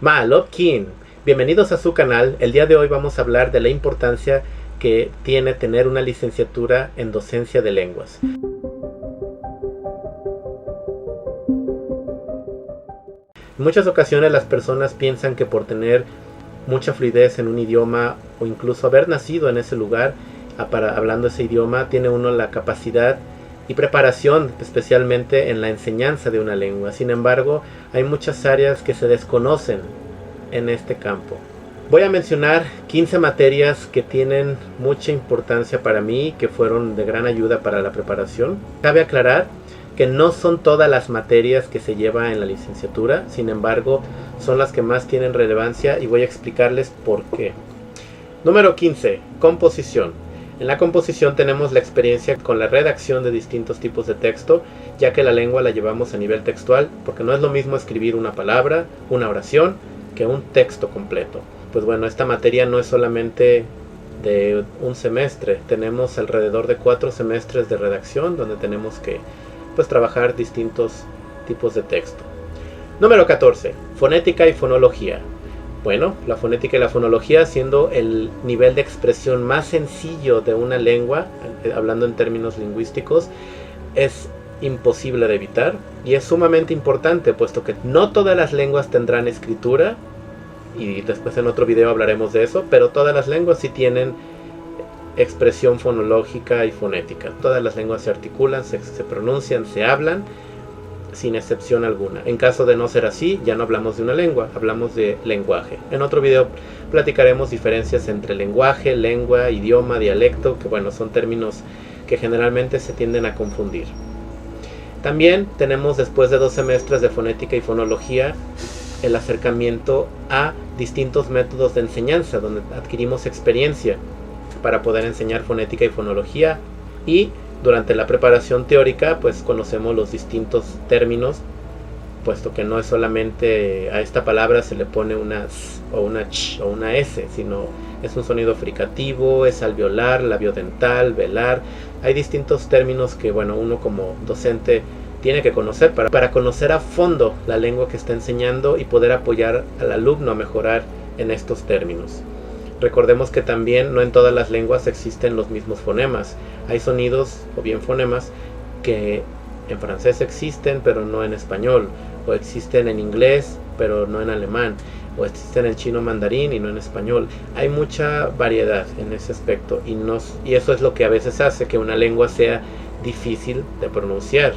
Malopkin, bienvenidos a su canal. El día de hoy vamos a hablar de la importancia que tiene tener una licenciatura en docencia de lenguas. En muchas ocasiones las personas piensan que por tener mucha fluidez en un idioma o incluso haber nacido en ese lugar, hablando ese idioma, tiene uno la capacidad y preparación, especialmente en la enseñanza de una lengua. Sin embargo, hay muchas áreas que se desconocen en este campo. Voy a mencionar 15 materias que tienen mucha importancia para mí, que fueron de gran ayuda para la preparación. Cabe aclarar que no son todas las materias que se lleva en la licenciatura, sin embargo, son las que más tienen relevancia y voy a explicarles por qué. Número 15. Composición. En la composición tenemos la experiencia con la redacción de distintos tipos de texto, ya que la lengua la llevamos a nivel textual, porque no es lo mismo escribir una palabra, una oración, que un texto completo. Pues bueno, esta materia no es solamente de un semestre, tenemos alrededor de 4 semestres de redacción, donde tenemos que trabajar distintos tipos de texto. Número 14. Fonética y fonología. Bueno, la fonética y la fonología, siendo el nivel de expresión más sencillo de una lengua, hablando en términos lingüísticos, es imposible de evitar y es sumamente importante, puesto que no todas las lenguas tendrán escritura, y después en otro video hablaremos de eso, pero todas las lenguas sí tienen expresión fonológica y fonética. Todas las lenguas se articulan, se pronuncian, se hablan, sin excepción alguna. En caso de no ser así, ya no hablamos de una lengua, hablamos de lenguaje. En otro video platicaremos diferencias entre lenguaje, lengua, idioma, dialecto, que bueno, son términos que generalmente se tienden a confundir. También tenemos, después de 2 semestres de fonética y fonología, el acercamiento a distintos métodos de enseñanza, donde adquirimos experiencia para poder enseñar fonética y fonología, y durante la preparación teórica pues conocemos los distintos términos, puesto que no es solamente a esta palabra se le pone una s o una ch o una s, sino es un sonido fricativo, es alveolar, labiodental, velar. Hay distintos términos que bueno, uno como docente tiene que conocer para conocer a fondo la lengua que está enseñando y poder apoyar al alumno a mejorar en estos términos. Recordemos que también no en todas las lenguas existen los mismos fonemas. Hay sonidos o bien fonemas que en francés existen pero no en español, o existen en inglés pero no en alemán, o existen en chino mandarín y no en español. Hay mucha variedad en ese aspecto y eso es lo que a veces hace que una lengua sea difícil de pronunciar.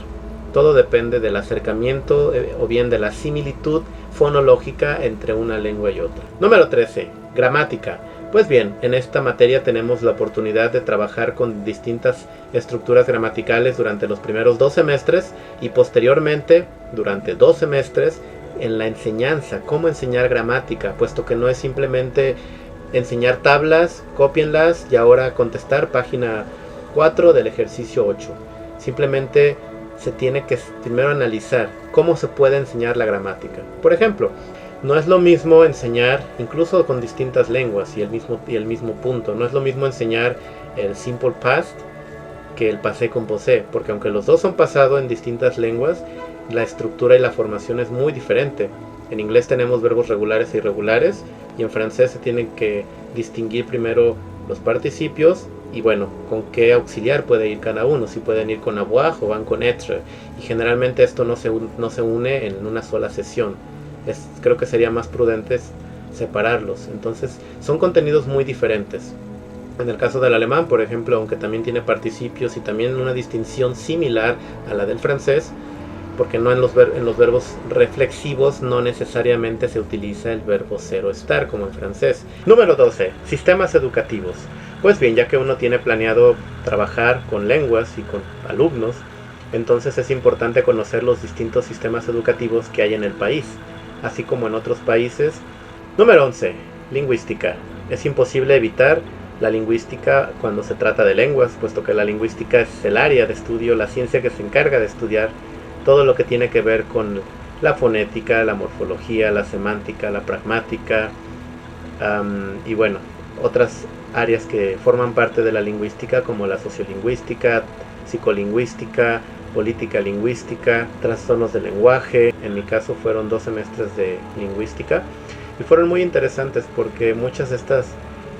Todo depende del acercamiento o bien de la similitud fonológica entre una lengua y otra. Número 13. Gramática. Pues bien, en esta materia tenemos la oportunidad de trabajar con distintas estructuras gramaticales durante los primeros 2 semestres y posteriormente durante 2 semestres en la enseñanza, cómo enseñar gramática, puesto que no es simplemente enseñar tablas, cópienlas y ahora contestar página 4 del ejercicio 8. Simplemente se tiene que primero analizar cómo se puede enseñar la gramática. Por ejemplo, no es lo mismo enseñar, incluso con distintas lenguas y el mismo punto, no es lo mismo enseñar el simple past que el passé composé, porque aunque los dos son pasado en distintas lenguas, la estructura y la formación es muy diferente. En inglés tenemos verbos regulares e irregulares, y en francés se tienen que distinguir primero los participios y bueno, con qué auxiliar puede ir cada uno, si pueden ir con avoir o van con être, y generalmente esto no se une en una sola sesión. Creo que sería más prudente separarlos. Entonces son contenidos muy diferentes. En el caso del alemán, por ejemplo, aunque también tiene participios y también una distinción similar a la del francés, porque no en los verbos reflexivos no necesariamente se utiliza el verbo ser o estar como en francés. Número 12. Sistemas educativos. Pues bien, ya que uno tiene planeado trabajar con lenguas y con alumnos, entonces es importante conocer los distintos sistemas educativos que hay en el país, así como en otros países. Número 11. Lingüística. Es imposible evitar la lingüística cuando se trata de lenguas, puesto que la lingüística es el área de estudio, la ciencia que se encarga de estudiar todo lo que tiene que ver con la fonética, la morfología, la semántica, la pragmática, y bueno, otras áreas que forman parte de la lingüística como la sociolingüística, psicolingüística, política lingüística, trastornos del lenguaje. En mi caso fueron 2 semestres de lingüística y fueron muy interesantes porque muchas de estas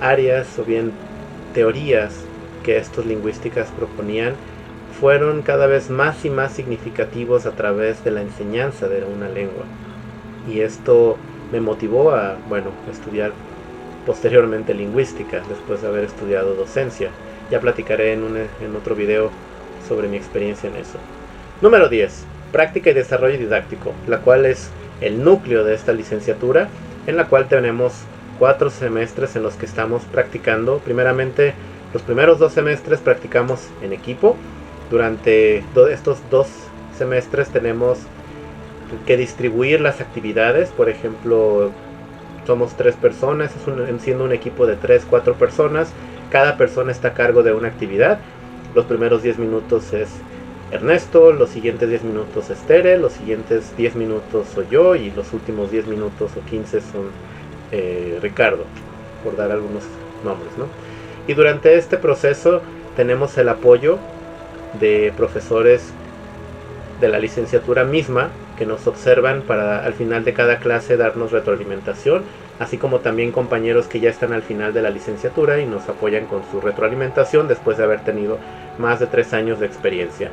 áreas o bien teorías que estos lingüísticas proponían fueron cada vez más y más significativos a través de la enseñanza de una lengua. Y esto me motivó a, estudiar posteriormente lingüística después de haber estudiado docencia. Ya platicaré en otro video sobre mi experiencia en eso. Número 10. Práctica y desarrollo didáctico, la cual es el núcleo de esta licenciatura, en la cual tenemos 4 semestres en los que estamos practicando. Primeramente, los primeros 2 semestres practicamos en equipo. Durante estos 2 semestres tenemos que distribuir las actividades. Por ejemplo, somos 3 personas, siendo un equipo de 3-4 personas. Cada persona está a cargo de una actividad. Los primeros 10 minutos es Ernesto, los siguientes 10 minutos es Tere, los siguientes 10 minutos soy yo y los últimos 10 minutos o 15 son Ricardo, por dar algunos nombres, ¿no? Y durante este proceso tenemos el apoyo de profesores de la licenciatura misma que nos observan para al final de cada clase darnos retroalimentación, así como también compañeros que ya están al final de la licenciatura y nos apoyan con su retroalimentación después de haber tenido más de 3 años de experiencia.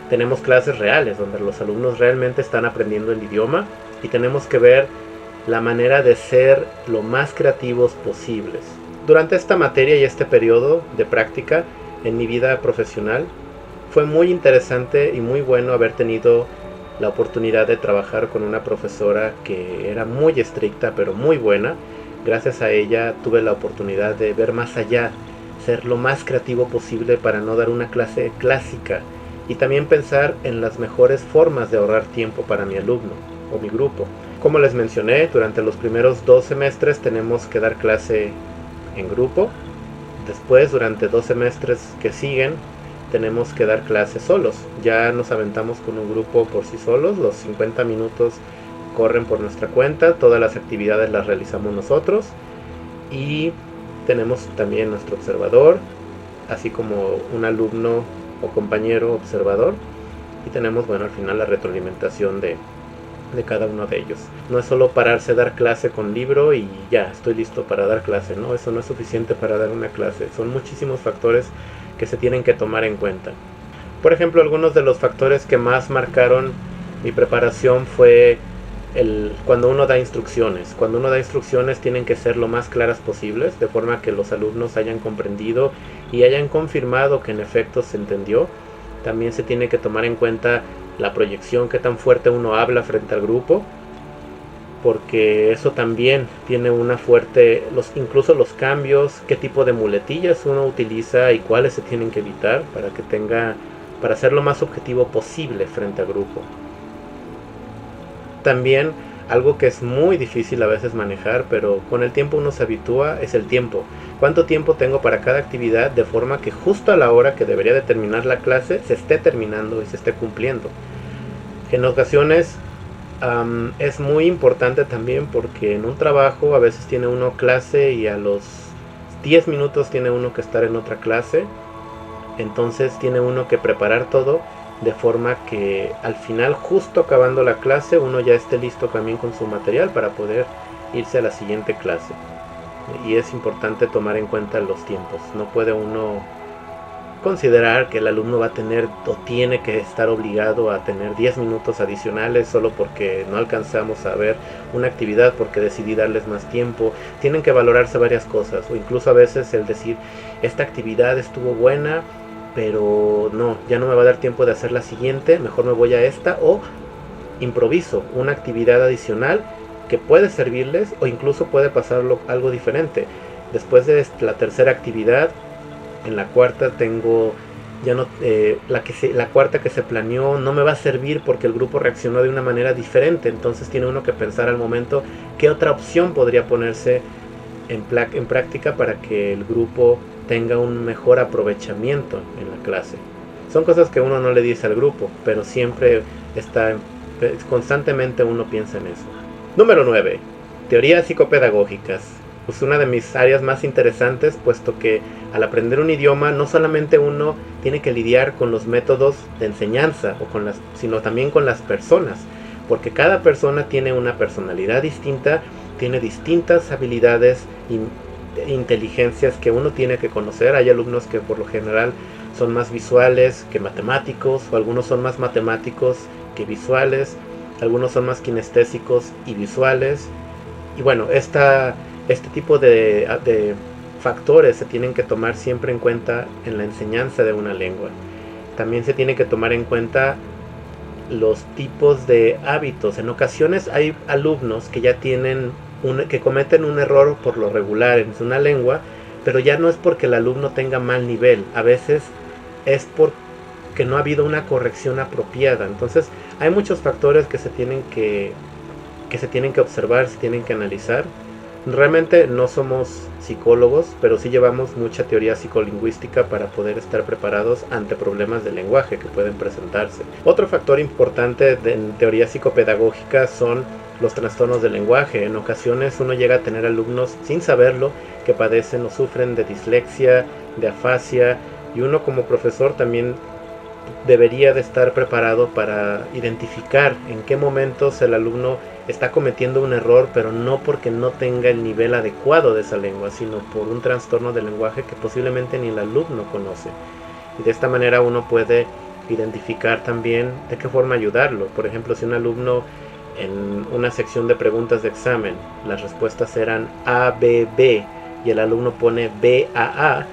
Tenemos clases reales donde los alumnos realmente están aprendiendo el idioma y tenemos que ver la manera de ser lo más creativos posibles. Durante esta materia y este periodo de práctica en mi vida profesional fue muy interesante y muy bueno haber tenido la oportunidad de trabajar con una profesora que era muy estricta pero muy buena. Gracias a ella tuve la oportunidad de ver más allá, ser lo más creativo posible para no dar una clase clásica y también pensar en las mejores formas de ahorrar tiempo para mi alumno o mi grupo. Como les mencioné, durante los primeros 2 semestres tenemos que dar clase en grupo. Después, durante 2 semestres que siguen, tenemos que dar clases solos. Ya nos aventamos con un grupo por sí solos, los 50 minutos corren por nuestra cuenta, todas las actividades las realizamos nosotros y tenemos también nuestro observador, así como un alumno o compañero observador, y tenemos, al final la retroalimentación de cada uno de ellos. No es solo pararse a dar clase con libro y ya, estoy listo para dar clase, no, eso no es suficiente para dar una clase, son muchísimos factores que se tienen que tomar en cuenta. Por ejemplo, algunos de los factores que más marcaron mi preparación fue cuando uno da instrucciones. Cuando uno da instrucciones tienen que ser lo más claras posibles, de forma que los alumnos hayan comprendido y hayan confirmado que en efecto se entendió. También se tiene que tomar en cuenta la proyección, qué tan fuerte uno habla frente al grupo, porque eso también tiene una fuerte, incluso los cambios, qué tipo de muletillas uno utiliza y cuáles se tienen que evitar para ser lo más objetivo posible frente al grupo. También algo que es muy difícil a veces manejar, pero con el tiempo uno se habitúa, es el tiempo. ¿Cuánto tiempo tengo para cada actividad de forma que justo a la hora que debería de terminar la clase se esté terminando y se esté cumpliendo? En ocasiones es muy importante también porque en un trabajo a veces tiene uno clase y a los 10 minutos tiene uno que estar en otra clase. Entonces tiene uno que preparar todo de forma que al final, justo acabando la clase, uno ya esté listo también con su material para poder irse a la siguiente clase. Y es importante tomar en cuenta los tiempos. No puede uno considerar que el alumno va a tener o tiene que estar obligado a tener 10 minutos adicionales solo porque no alcanzamos a ver una actividad porque decidí darles más tiempo. Tienen que valorarse varias cosas, o incluso a veces el decir, esta actividad estuvo buena, pero no, ya no me va a dar tiempo de hacer la siguiente, mejor me voy a esta, o improviso una actividad adicional que puede servirles o incluso puede pasarlo algo diferente. Después de la tercera actividad, en la cuarta tengo ya no la cuarta que se planeó no me va a servir porque el grupo reaccionó de una manera diferente. Entonces tiene uno que pensar al momento qué otra opción podría ponerse en práctica para que el grupo tenga un mejor aprovechamiento en la clase. Son cosas que uno no le dice al grupo, pero siempre constantemente uno piensa en eso. Número 9. Teorías psicopedagógicas. pues una de mis áreas más interesantes, puesto que al aprender un idioma no solamente uno tiene que lidiar con los métodos de enseñanza, sino también con las personas, porque cada persona tiene una personalidad distinta, tiene distintas habilidades e inteligencias que uno tiene que conocer. Hay alumnos que por lo general son más visuales que matemáticos, o algunos son más matemáticos que visuales, algunos son más kinestésicos y visuales. Y bueno, este tipo de factores se tienen que tomar siempre en cuenta en la enseñanza de una lengua. También se tiene que tomar en cuenta los tipos de hábitos. En ocasiones hay alumnos que ya que cometen un error por lo regular en una lengua, pero ya no es porque el alumno tenga mal nivel, a veces es porque no ha habido una corrección apropiada. Entonces hay muchos factores que se tienen que observar, se tienen que analizar. Realmente no somos psicólogos, pero sí llevamos mucha teoría psicolingüística para poder estar preparados ante problemas de lenguaje que pueden presentarse. Otro factor importante en teoría psicopedagógica son los trastornos del lenguaje. En ocasiones uno llega a tener alumnos sin saberlo que padecen o sufren de dislexia, de afasia, y uno como profesor también debería de estar preparado para identificar en qué momentos el alumno está cometiendo un error, pero no porque no tenga el nivel adecuado de esa lengua, sino por un trastorno del lenguaje que posiblemente ni el alumno conoce. Y de esta manera uno puede identificar también de qué forma ayudarlo. Por ejemplo, si un alumno en una sección de preguntas de examen, las respuestas eran A, B, B, y el alumno pone B, A,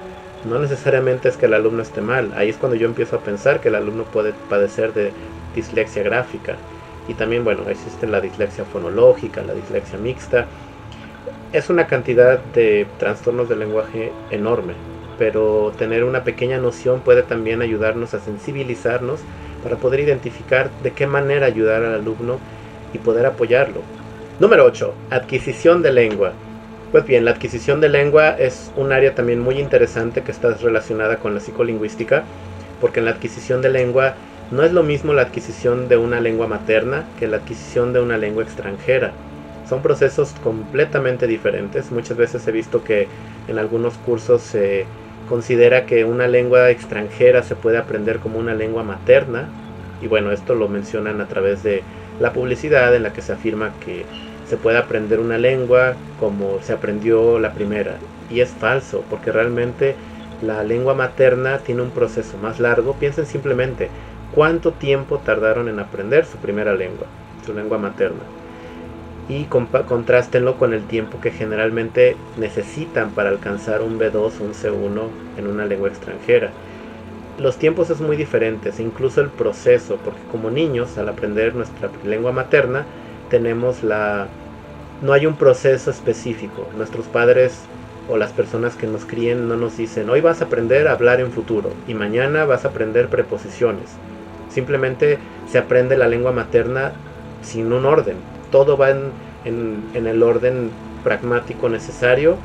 no necesariamente es que el alumno esté mal. Ahí es cuando yo empiezo a pensar que el alumno puede padecer de dislexia gráfica. Y también, bueno, existe la dislexia fonológica, la dislexia mixta. Es una cantidad de trastornos del lenguaje enorme, pero tener una pequeña noción puede también ayudarnos a sensibilizarnos para poder identificar de qué manera ayudar al alumno y poder apoyarlo. Número 8. Adquisición de lengua. Pues bien, la adquisición de lengua es un área también muy interesante que está relacionada con la psicolingüística, porque en la adquisición de lengua no es lo mismo la adquisición de una lengua materna que la adquisición de una lengua extranjera. Son procesos completamente diferentes. Muchas veces he visto que en algunos cursos se considera que una lengua extranjera se puede aprender como una lengua materna, y bueno, esto lo mencionan a través de la publicidad en la que se afirma que se puede aprender una lengua como se aprendió la primera, y es falso, porque realmente la lengua materna tiene un proceso más largo. Piensen simplemente cuánto tiempo tardaron en aprender su primera lengua, su lengua materna, y contrástenlo con el tiempo que generalmente necesitan para alcanzar un B2 o un C1 en una lengua extranjera. Los tiempos es muy diferentes, incluso el proceso, porque como niños al aprender nuestra lengua materna no hay un proceso específico. Nuestros padres o las personas que nos críen no nos dicen: hoy vas a aprender a hablar en futuro y mañana vas a aprender preposiciones. Simplemente se aprende la lengua materna sin un orden. Todo va en el orden pragmático necesario,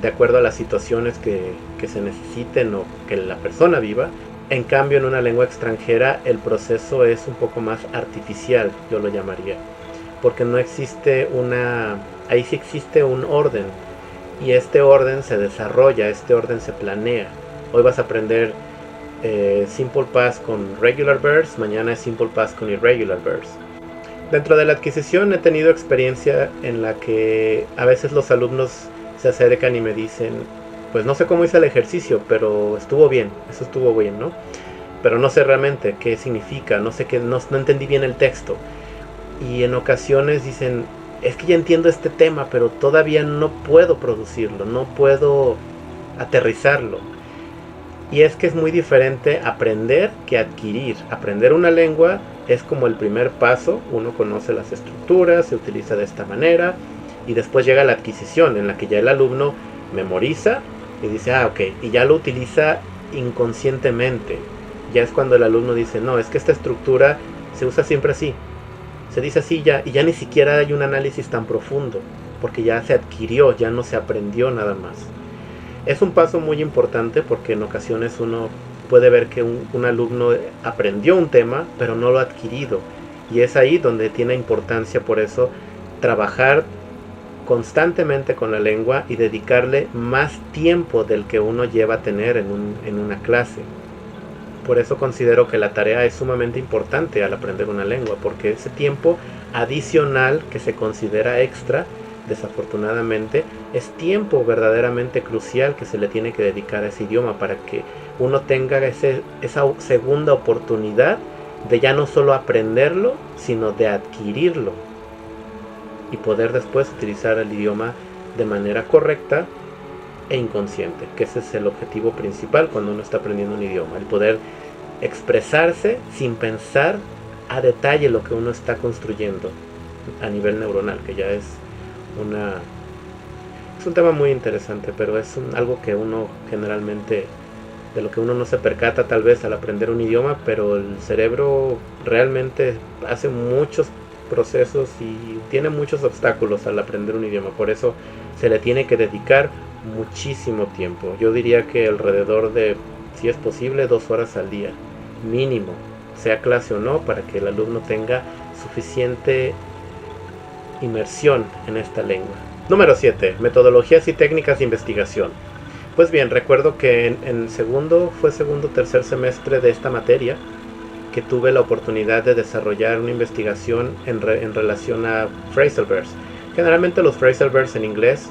de acuerdo a las situaciones que se necesiten o que la persona viva. En cambio, en una lengua extranjera el proceso es un poco más artificial, yo lo llamaría, porque no existe ahí sí existe un orden, y este orden se desarrolla, este orden se planea. Hoy vas a aprender Simple Past con Regular Verbs, mañana es Simple Past con Irregular Verbs. Dentro de la adquisición he tenido experiencia en la que a veces los alumnos se acercan y me dicen: pues no sé cómo hice el ejercicio, pero estuvo bien, eso estuvo bien, ¿no? Pero no sé realmente qué significa, no entendí bien el texto. Y en ocasiones dicen: es que ya entiendo este tema, pero todavía no puedo producirlo, no puedo aterrizarlo. Y es que es muy diferente aprender que adquirir. Aprender una lengua es como el primer paso. Uno conoce las estructuras, se utiliza de esta manera, y después llega la adquisición, en la que ya el alumno memoriza y dice: ok, y ya lo utiliza inconscientemente. Ya es cuando el alumno dice: no, es que esta estructura se usa siempre así, se dice así ya, y ya ni siquiera hay un análisis tan profundo, porque ya se adquirió, ya no se aprendió nada más. Es un paso muy importante, porque en ocasiones uno puede ver que un alumno aprendió un tema, pero no lo ha adquirido, y es ahí donde tiene importancia, por eso, trabajar constantemente con la lengua y dedicarle más tiempo del que uno lleva a tener en una clase. Por eso considero que la tarea es sumamente importante al aprender una lengua, porque ese tiempo adicional que se considera extra, desafortunadamente, es tiempo verdaderamente crucial que se le tiene que dedicar a ese idioma para que uno tenga esa segunda oportunidad de ya no solo aprenderlo, sino de adquirirlo y poder después utilizar el idioma de manera correcta e inconsciente, que ese es el objetivo principal cuando uno está aprendiendo un idioma, el poder expresarse sin pensar a detalle lo que uno está construyendo a nivel neuronal, que ya es un tema muy interesante, pero es algo que uno generalmente, de lo que uno no se percata tal vez al aprender un idioma, pero el cerebro realmente hace muchos procesos y tiene muchos obstáculos al aprender un idioma, por eso se le tiene que dedicar muchísimo tiempo. Yo diría que alrededor de, si es posible, 2 horas al día mínimo, sea clase o no, para que el alumno tenga suficiente inmersión en esta lengua. Número 7. Metodologías y técnicas de investigación. Pues bien, recuerdo que en tercer semestre de esta materia que tuve la oportunidad de desarrollar una investigación en relación a phrasal verbs. Generalmente los phrasal verbs en inglés,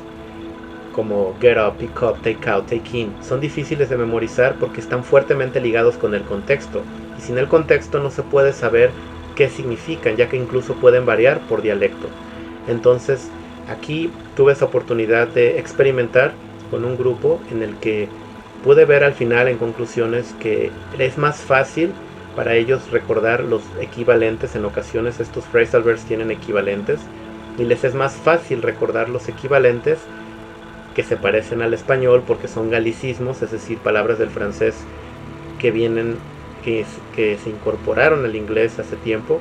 como get up, pick up, take out, take in, son difíciles de memorizar porque están fuertemente ligados con el contexto, y sin el contexto no se puede saber qué significan, ya que incluso pueden variar por dialecto. Entonces aquí tuve esa oportunidad de experimentar con un grupo en el que pude ver al final en conclusiones que es más fácil para ellos recordar los equivalentes. En ocasiones estos phrasal verbs tienen equivalentes y les es más fácil recordar los equivalentes que se parecen al español porque son galicismos, es decir, palabras del francés que se incorporaron al inglés hace tiempo,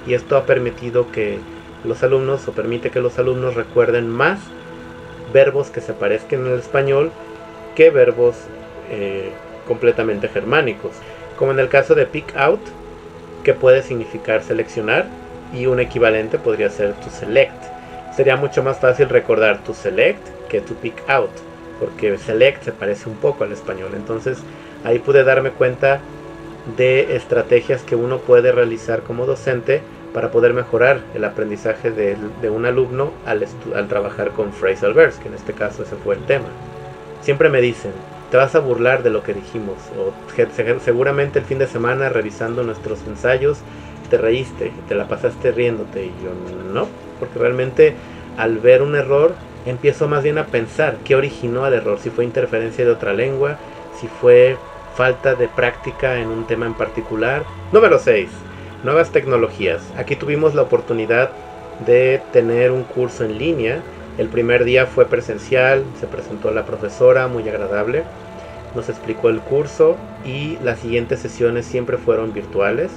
y esto ha permitido que los alumnos, o permite que los alumnos recuerden más verbos que se parezcan al español que verbos completamente germánicos, como en el caso de pick out, que puede significar seleccionar, y un equivalente podría ser to select. Sería mucho más fácil recordar to select que to pick out, porque select se parece un poco al español. Entonces ahí pude darme cuenta de estrategias que uno puede realizar como docente para poder mejorar el aprendizaje de un alumno al trabajar con phrasal verbs, que en este caso ese fue el tema. Siempre me dicen, te vas a burlar de lo que dijimos, o seguramente el fin de semana revisando nuestros ensayos te reíste, te la pasaste riéndote, y yo no, porque realmente al ver un error empiezo más bien a pensar qué originó el error, si fue interferencia de otra lengua, si fue falta de práctica en un tema en particular. Número 6. Nuevas tecnologías. Aquí tuvimos la oportunidad de tener un curso en línea. El primer día fue presencial, se presentó la profesora, muy agradable, nos explicó el curso, y las siguientes sesiones siempre fueron virtuales.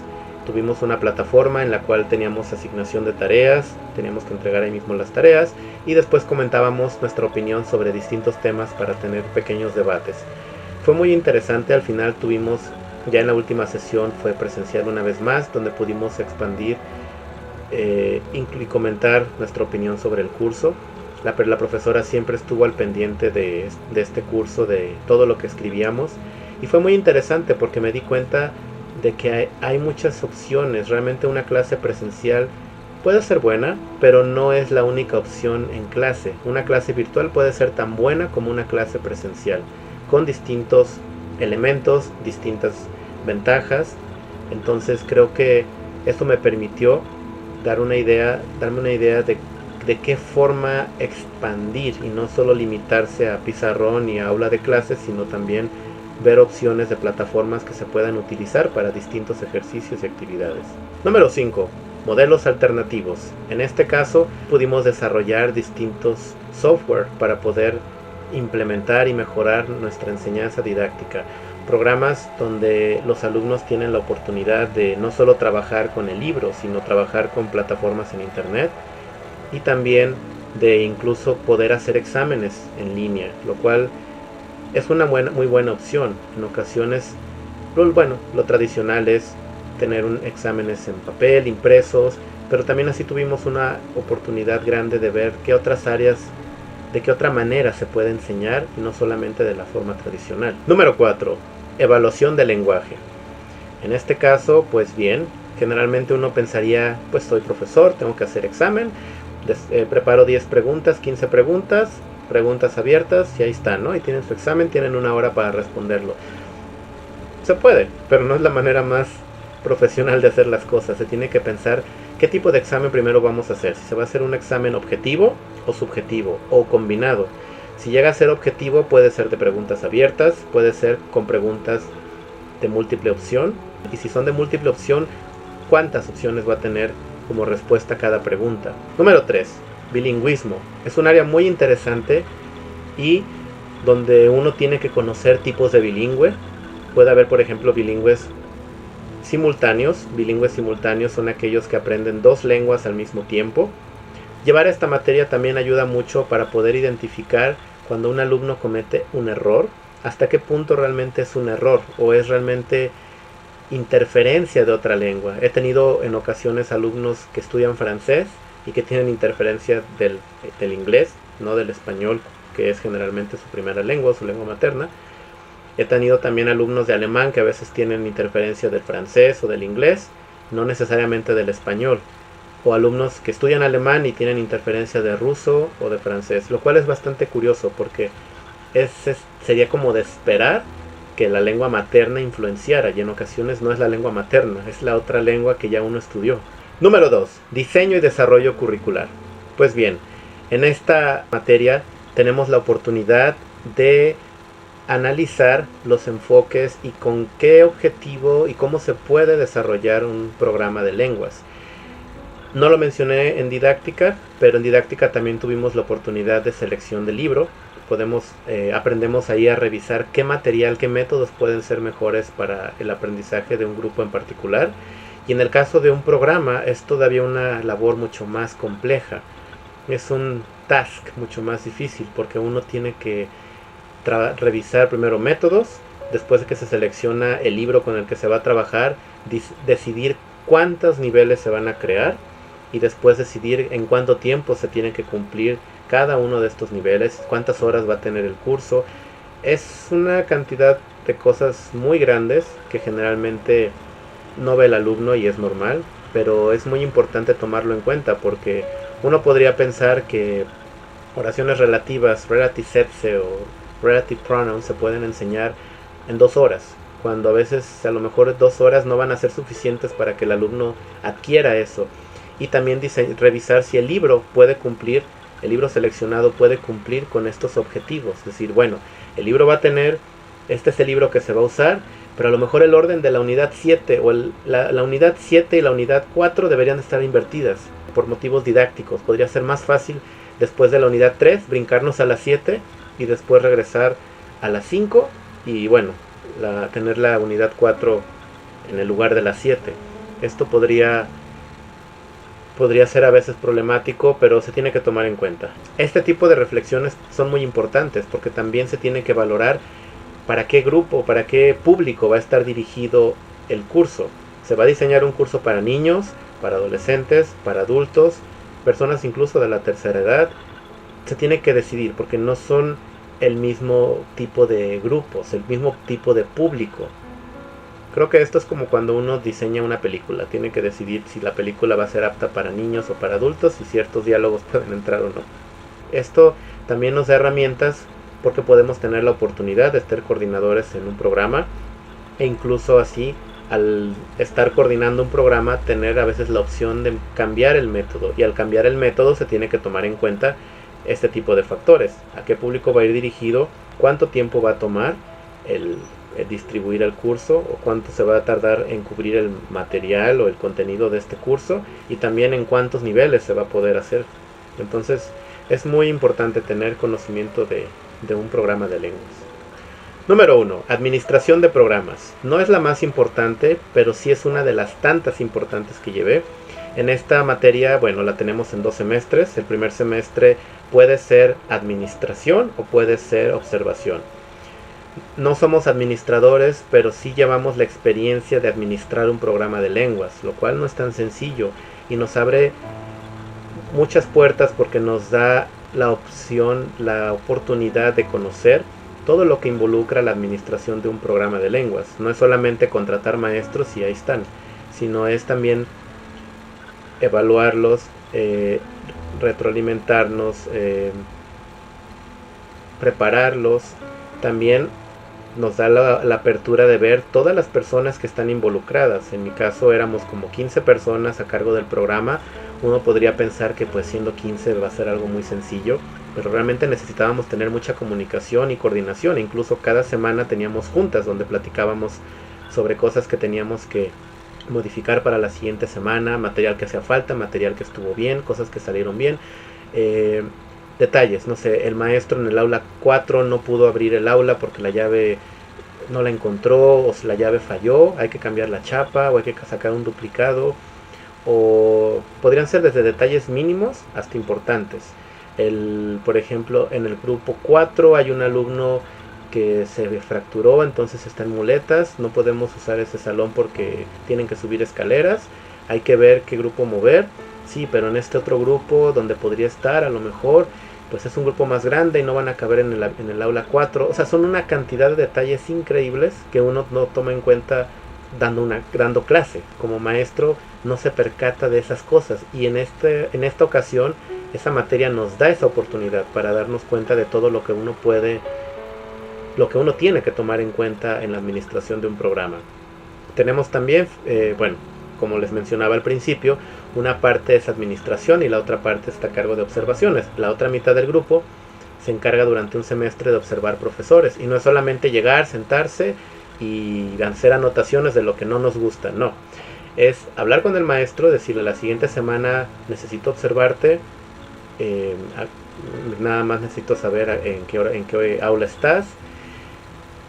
Tuvimos una plataforma en la cual teníamos asignación de tareas, teníamos que entregar ahí mismo las tareas, y después comentábamos nuestra opinión sobre distintos temas para tener pequeños debates. Fue muy interesante. Al final tuvimos, ya en la última sesión fue presencial una vez más, donde pudimos expandir y comentar nuestra opinión sobre el curso. La profesora siempre estuvo al pendiente de este curso, de todo lo que escribíamos, y fue muy interesante porque me di cuenta de que hay muchas opciones. Realmente una clase presencial puede ser buena, pero no es la única opción en clase. Una clase virtual puede ser tan buena como una clase presencial, con distintos elementos, distintas ventajas. Entonces creo que esto me permitió darme una idea de qué forma expandir, y no solo limitarse a pizarrón y a aula de clases, sino también ver opciones de plataformas que se puedan utilizar para distintos ejercicios y actividades. Número 5. Modelos alternativos. En este caso pudimos desarrollar distintos software para poder implementar y mejorar nuestra enseñanza didáctica. Programas donde los alumnos tienen la oportunidad de no solo trabajar con el libro, sino trabajar con plataformas en internet, y también de incluso poder hacer exámenes en línea, lo cual es una muy buena opción. En ocasiones, lo tradicional es tener exámenes en papel, impresos, pero también así tuvimos una oportunidad grande de ver qué otras áreas, de qué otra manera se puede enseñar y no solamente de la forma tradicional. Número 4. Evaluación del lenguaje. En este caso, pues bien, generalmente uno pensaría, pues soy profesor, tengo que hacer examen, preparo 10 preguntas, 15 preguntas, preguntas abiertas y ahí están, ¿no? Y tienen su examen, tienen una hora para responderlo. Se puede, pero no es la manera más profesional de hacer las cosas. Se tiene que pensar qué tipo de examen primero vamos a hacer. Si se va a hacer un examen objetivo o subjetivo o combinado. Si llega a ser objetivo, puede ser de preguntas abiertas, puede ser con preguntas de múltiple opción. Y si son de múltiple opción, ¿cuántas opciones va a tener como respuesta a cada pregunta? Número 3. Bilingüismo. Es un área muy interesante y donde uno tiene que conocer tipos de bilingüe. Puede haber, por ejemplo, bilingües simultáneos. Bilingües simultáneos son aquellos que aprenden 2 lenguas al mismo tiempo. Llevar esta materia también ayuda mucho para poder identificar cuando un alumno comete un error, hasta qué punto realmente es un error o es realmente interferencia de otra lengua. He tenido en ocasiones alumnos que estudian francés y que tienen interferencia del inglés, no del español, que es generalmente su primera lengua, su lengua materna. He tenido también alumnos de alemán que a veces tienen interferencia del francés o del inglés, no necesariamente del español. O alumnos que estudian alemán y tienen interferencia de ruso o de francés, lo cual es bastante curioso porque sería como de esperar que la lengua materna influenciara, y en ocasiones no es la lengua materna, es la otra lengua que ya uno estudió. Número 2. Diseño y desarrollo curricular. Pues bien, en esta materia tenemos la oportunidad de analizar los enfoques y con qué objetivo y cómo se puede desarrollar un programa de lenguas. No lo mencioné en didáctica, pero en didáctica también tuvimos la oportunidad de selección de libro. Aprendemos ahí a revisar qué material, qué métodos pueden ser mejores para el aprendizaje de un grupo en particular. Y en el caso de un programa es todavía una labor mucho más compleja. Es un task mucho más difícil porque uno tiene que revisar primero métodos, después de que se selecciona el libro con el que se va a trabajar, decidir cuántos niveles se van a crear y después decidir en cuánto tiempo se tiene que cumplir cada uno de estos niveles, cuántas horas va a tener el curso. Es una cantidad de cosas muy grandes que generalmente no ve el alumno y es normal, pero es muy importante tomarlo en cuenta porque uno podría pensar que oraciones relativas, relative setze o relative pronouns se pueden enseñar en 2 horas, cuando a veces a lo mejor 2 horas no van a ser suficientes para que el alumno adquiera eso. Y también revisar si el libro puede cumplir, el libro seleccionado puede cumplir con estos objetivos. Es decir, bueno, el libro va a tener, este es el libro que se va a usar, pero a lo mejor el orden de la unidad 7 o la unidad 7 y la unidad 4 deberían estar invertidas por motivos didácticos. Podría ser más fácil después de la unidad 3 brincarnos a la 7 y después regresar a la 5 y bueno, tener la unidad 4 en el lugar de la 7. Esto podría ser a veces problemático, pero se tiene que tomar en cuenta. Este tipo de reflexiones son muy importantes porque también se tiene que valorar para qué grupo, para qué público va a estar dirigido el curso. Se va a diseñar un curso para niños, para adolescentes, para adultos, personas incluso de la tercera edad. Se tiene que decidir porque no son el mismo tipo de grupos, el mismo tipo de público. Creo que esto es como cuando uno diseña una película. Tiene que decidir si la película va a ser apta para niños o para adultos y ciertos diálogos pueden entrar o no. Esto también nos da herramientas porque podemos tener la oportunidad de ser coordinadores en un programa e incluso así al estar coordinando un programa tener a veces la opción de cambiar el método, y al cambiar el método se tiene que tomar en cuenta este tipo de factores: a qué público va a ir dirigido, cuánto tiempo va a tomar el distribuir el curso o cuánto se va a tardar en cubrir el material o el contenido de este curso, y también en cuántos niveles se va a poder hacer. Entonces es muy importante tener conocimiento de un programa de lenguas. Número 1. Administración de programas. No es la más importante, pero sí es una de las tantas importantes que llevé. En esta materia, bueno, la tenemos en 2 semestres. El primer semestre puede ser administración o puede ser observación. No somos administradores, pero sí llevamos la experiencia de administrar un programa de lenguas, lo cual no es tan sencillo. y nos abre muchas puertas porque nos da la opción, la oportunidad de conocer todo lo que involucra la administración de un programa de lenguas. No es solamente contratar maestros y ahí están, sino es también evaluarlos, retroalimentarnos, prepararlos. También nos da la apertura de ver todas las personas que están involucradas. En mi caso éramos como 15 personas a cargo del programa. Uno podría pensar que pues siendo 15 va a ser algo muy sencillo, pero realmente necesitábamos tener mucha comunicación y coordinación. Incluso cada semana teníamos juntas donde platicábamos sobre cosas que teníamos que modificar para la siguiente semana, material que hacía falta, material que estuvo bien, cosas que salieron bien, detalles, no sé, el maestro en el aula 4 no pudo abrir el aula porque la llave no la encontró, o si la llave falló, hay que cambiar la chapa, o hay que sacar un duplicado, o podrían ser desde detalles mínimos hasta importantes. Por ejemplo, en el grupo 4 hay un alumno que se fracturó, entonces está en muletas, no podemos usar ese salón porque tienen que subir escaleras, hay que ver qué grupo mover. Sí, pero en este otro grupo donde podría estar, a lo mejor, pues es un grupo más grande y no van a caber en el aula 4. O sea, son una cantidad de detalles increíbles que uno no toma en cuenta dando clase. Como maestro no se percata de esas cosas. Y en esta ocasión, esa materia nos da esa oportunidad para darnos cuenta de todo lo que uno tiene que tomar en cuenta en la administración de un programa. Tenemos también, como les mencionaba al principio, una parte es administración y la otra parte está a cargo de observaciones. La otra mitad del grupo se encarga durante un semestre de observar profesores. Y no es solamente llegar, sentarse y hacer anotaciones de lo que no nos gusta, no. Es hablar con el maestro, decirle la siguiente semana necesito observarte, nada más necesito saber en qué aula estás.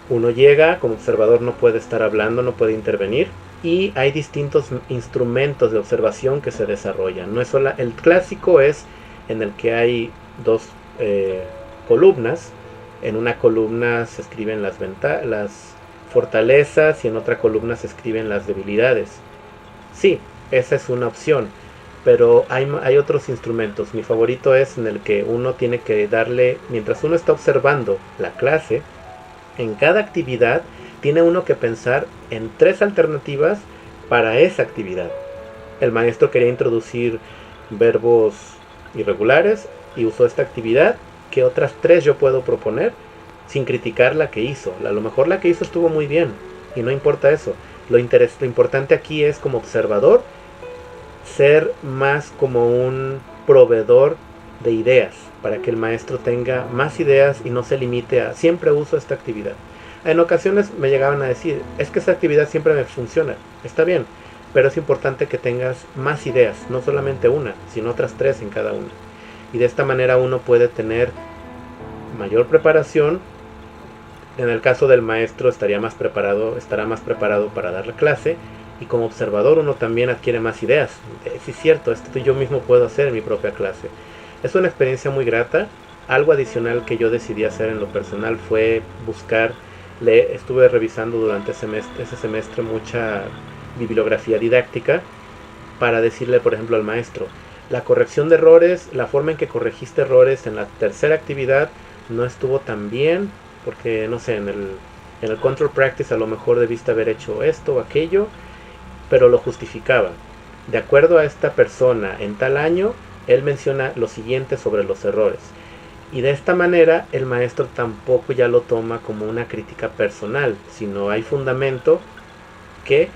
Uno llega, como observador no puede estar hablando, no puede intervenir. Y hay distintos instrumentos de observación que se desarrollan. No es solo el clásico, es en el que hay dos columnas. En una columna se escriben las fortalezas y en otra columna se escriben las debilidades. Sí, esa es una opción, pero hay otros instrumentos. Mi favorito es en el que uno tiene que darle, mientras uno está observando la clase, en cada actividad tiene uno que pensar en 3 alternativas para esa actividad. El maestro quería introducir verbos irregulares y usó esta actividad. ¿Qué otras 3 yo puedo proponer? Sin criticar la que hizo. A lo mejor la que hizo estuvo muy bien y no importa eso. Lo importante aquí es, como observador, ser más como un proveedor de ideas, para que el maestro tenga más ideas y no se limite a siempre uso esta actividad. En ocasiones me llegaban a decir, es que esta actividad siempre me funciona. Está bien, pero es importante que tengas más ideas, no solamente una, sino otras 3 en cada una. Y de esta manera uno puede tener mayor preparación. En el caso del maestro estará más preparado para dar la clase, y como observador uno también adquiere más ideas. Sí, es cierto, esto yo mismo puedo hacer en mi propia clase. Es una experiencia muy grata. Algo adicional que yo decidí hacer en lo personal fue buscar, estuve revisando durante ese semestre mucha bibliografía didáctica para decirle, por ejemplo, al maestro, la corrección de errores, la forma en que corregiste errores en la tercera actividad no estuvo tan bien, porque no sé, en el control practice a lo mejor debiste haber hecho esto o aquello, pero lo justificaba. De acuerdo a esta persona en tal año, él menciona lo siguiente sobre los errores. Y de esta manera el maestro tampoco ya lo toma como una crítica personal, sino hay fundamento que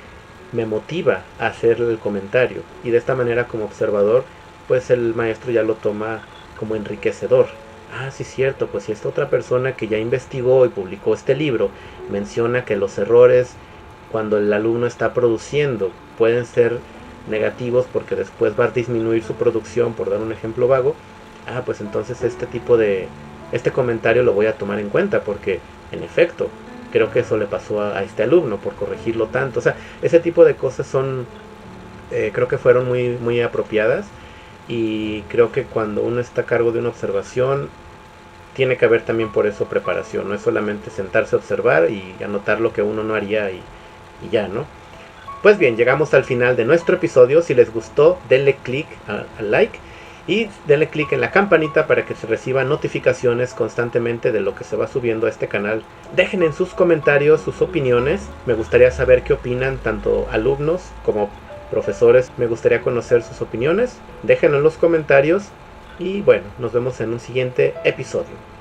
me motiva a hacer el comentario. Y de esta manera, como observador, pues el maestro ya lo toma como enriquecedor. Ah, sí, cierto, pues si esta otra persona que ya investigó y publicó este libro menciona que los errores cuando el alumno está produciendo pueden ser negativos porque después va a disminuir su producción, por dar un ejemplo vago, pues entonces este comentario lo voy a tomar en cuenta, porque en efecto creo que eso le pasó a este alumno por corregirlo tanto. O sea, ese tipo de cosas creo que fueron muy, muy apropiadas, y creo que cuando uno está a cargo de una observación tiene que haber también por eso preparación. No es solamente sentarse a observar y anotar lo que uno no haría y ya, ¿no? Pues bien, llegamos al final de nuestro episodio. Si les gustó, denle click al like y denle click en la campanita para que se reciban notificaciones constantemente de lo que se va subiendo a este canal. Dejen en sus comentarios sus opiniones. Me gustaría saber qué opinan tanto alumnos como profesores. Me gustaría conocer sus opiniones. Déjenlo en los comentarios y bueno, nos vemos en un siguiente episodio.